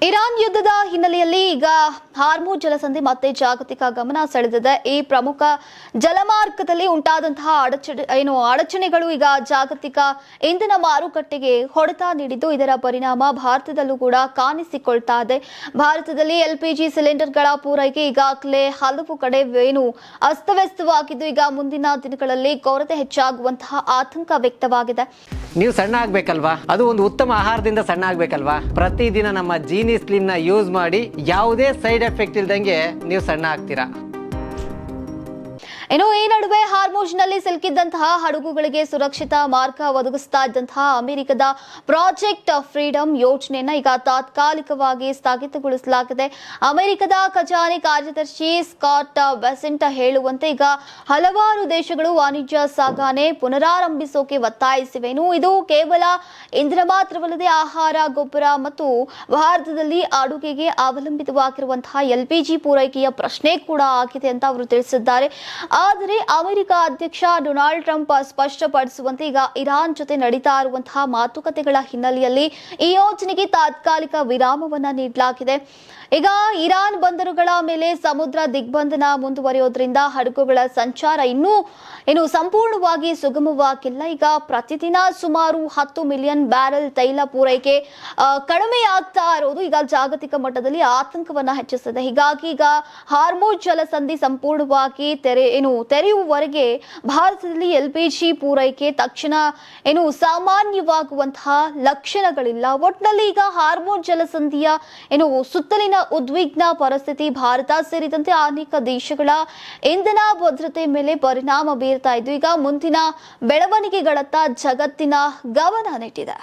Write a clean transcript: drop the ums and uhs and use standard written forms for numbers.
Iran ಯುದ್ಧದ ಹಿನ್ನೆಲೆಯಲ್ಲಿ ಈಗ ಹಾರ್ಮುಜ್ ಜಲಸಂಧಿ ಮತ್ತೆ ಜಾಗತಿಕ ಗಮನ ಸೆಳೆದಿದೆ. ಈ ಪ್ರಮುಖ ಜಲಮಾರ್ಗದಲ್ಲಿ ಉಂಟಾದಂತಹ ಅಡಚಣೆಗಳು ಈಗ ಜಾಗತಿಕ ಇಂಧನ ಮಾರುಕಟ್ಟೆಗೆ ಹೊಡೆತ ನೀಡಿದ್ದು, ಇದರ ಪರಿಣಾಮ ಭಾರತದಲ್ಲೂ ಕೂಡ ಕಾಣಿಸಿಕೊಳ್ತಾ ಇದೆ. ಭಾರತದಲ್ಲಿ LPG ಸಿಲಿಂಡರ್ಗಳ ಪೂರೈಕೆ ಈಗಾಗಲೇ ಹಲವು ಕಡೆ ಅಸ್ತವ್ಯಸ್ತವಾಗಿದ್ದು, ಈಗ ಮುಂದಿನ ದಿನಗಳಲ್ಲಿ ಕೊರತೆ ಹೆಚ್ಚಾಗುವಂತಹ ಆತಂಕ ವ್ಯಕ್ತವಾಗಿದೆ. ನೀವು ಸಣ್ಣ ಆಗ್ಬೇಕಲ್ವಾ? ಅದು ಒಂದು ಉತ್ತಮ ಆಹಾರದಿಂದ ಸಣ್ಣ ಆಗ್ಬೇಕಲ್ವಾ? ಪ್ರತಿದಿನ ನಮ್ಮ ಜೀನಿ ಸ್ಲಿಮ್ ನ ಯೂಸ್ ಮಾಡಿ ಯಾವುದೇ ಸೈಡ್ ಎಫೆಕ್ಟ್ ಇಲ್ದಂಗೆ ನೀವು ಸಣ್ಣ ಆಗ್ತೀರಾ. ಇನ್ನು ಈ ನಡುವೆ ಹಾರ್ಮುಜ್ನಲ್ಲಿ ಸಿಲುಕಿದ್ದಂತಹ ಹಡಗುಗಳಿಗೆ ಸುರಕ್ಷಿತ ಮಾರ್ಗ ಒದಗಿಸ್ತಾ ಇದ್ದಂತಹ ಅಮೆರಿಕದ ಪ್ರಾಜೆಕ್ಟ್ ಫ್ರೀಡಮ್ ಯೋಜನೆಯನ್ನ ಈಗ ತಾತ್ಕಾಲಿಕವಾಗಿ ಸ್ಥಗಿತಗೊಳಿಸಲಾಗಿದೆ. ಅಮೆರಿಕದ ಖಜಾನೆ ಕಾರ್ಯದರ್ಶಿ ಸ್ಕಾಟ್ ಬೆಸೆಂಟ್ ಹೇಳುವಂತೆ ಈಗ ಹಲವಾರು ದೇಶಗಳು ವಾಣಿಜ್ಯ ಸಾಗಣೆ ಪುನರಾರಂಭಿಸೋಕೆ ಒತ್ತಾಯಿಸಿವೆ. ಇದು ಕೇವಲ ಇಂಧನ ಮಾತ್ರವಲ್ಲದೆ ಆಹಾರ, ಗೊಬ್ಬರ ಮತ್ತು ಭಾರತದಲ್ಲಿ ಅಡುಗೆಗೆ ಅವಲಂಬಿತವಾಗಿರುವಂತಹ LPG ಪೂರೈಕೆಯ ಪ್ರಶ್ನೆ ಕೂಡ ಆಗಿದೆ ಅಂತ ಅವರು ತಿಳಿಸಿದ್ದಾರೆ. ಆದರೆ ಅಮೆರಿಕ ಅಧ್ಯಕ್ಷ ಡೊನಾಲ್ಡ್ ಟ್ರಂಪ್ ಸ್ಪಷ್ಟಪಡಿಸುವಂತೆ ಈಗ ಇರಾನ್ ಜೊತೆ ನಡೀತಾ ಇರುವಂತಹ ಮಾತುಕತೆಗಳ ಹಿನ್ನೆಲೆಯಲ್ಲಿ ಈ ಯೋಜನೆಗೆ ತಾತ್ಕಾಲಿಕ ವಿರಾಮವನ್ನ ನೀಡಲಾಗಿದೆ. ಈಗ ಇರಾನ್ ಬಂದರುಗಳ ಮೇಲೆ ಸಮುದ್ರ ದಿಗ್ಬಂಧನ ಮುಂದುವರಿಯೋದ್ರಿಂದ ಹಡಗುಗಳ ಸಂಚಾರ ಇನ್ನೂ ಸಂಪೂರ್ಣವಾಗಿ ಸುಗಮವಾಗಿಲ್ಲ. ಈಗ ಪ್ರತಿದಿನ ಸುಮಾರು 10 ಮಿಲಿಯನ್ ಬ್ಯಾರೆಲ್ ತೈಲ ಪೂರೈಕೆ ಕಡಿಮೆಯಾಗ್ತಾ ಇರೋದು ಈಗ ಜಾಗತಿಕ ಮಟ್ಟದಲ್ಲಿ ಆತಂಕವನ್ನ ಹೆಚ್ಚಿಸಿದೆ. ಹೀಗಾಗಿ ಈಗ ಹಾರ್ಮುಜ್ ಜಲಸಂಧಿ ಸಂಪೂರ್ಣವಾಗಿ ತೆರೆಯುವವರೆಗೆ ಭಾರತದಲ್ಲಿ LPG ಪೂರೈಕೆ ತಕ್ಷಣ ಸಾಮಾನ್ಯವಾಗುವಂತಹ ಲಕ್ಷಣಗಳಿಲ್ಲ. ಒಟ್ಟಿನಲ್ಲಿ ಈಗ ಹಾರ್ಮುಜ್ ಜಲಸಂಧಿಯ ಸುತ್ತಲಿನ ಉದ್ವಿಗ್ನ ಪರಿಸ್ಥಿತಿ ಭಾರತ ಸೇರಿದಂತೆ ಅನೇಕ ದೇಶಗಳ ಇಂಧನ ಭದ್ರತೆ ಮೇಲೆ ಪರಿಣಾಮ ಬೀರ್ತಾ ಇದ್ದು, ಈಗ ಮುಂದಿನ ಬೆಳವಣಿಗೆಗಳತ್ತ ಜಗತ್ತಿನ ಗಮನ ನೆಟ್ಟಿದೆ.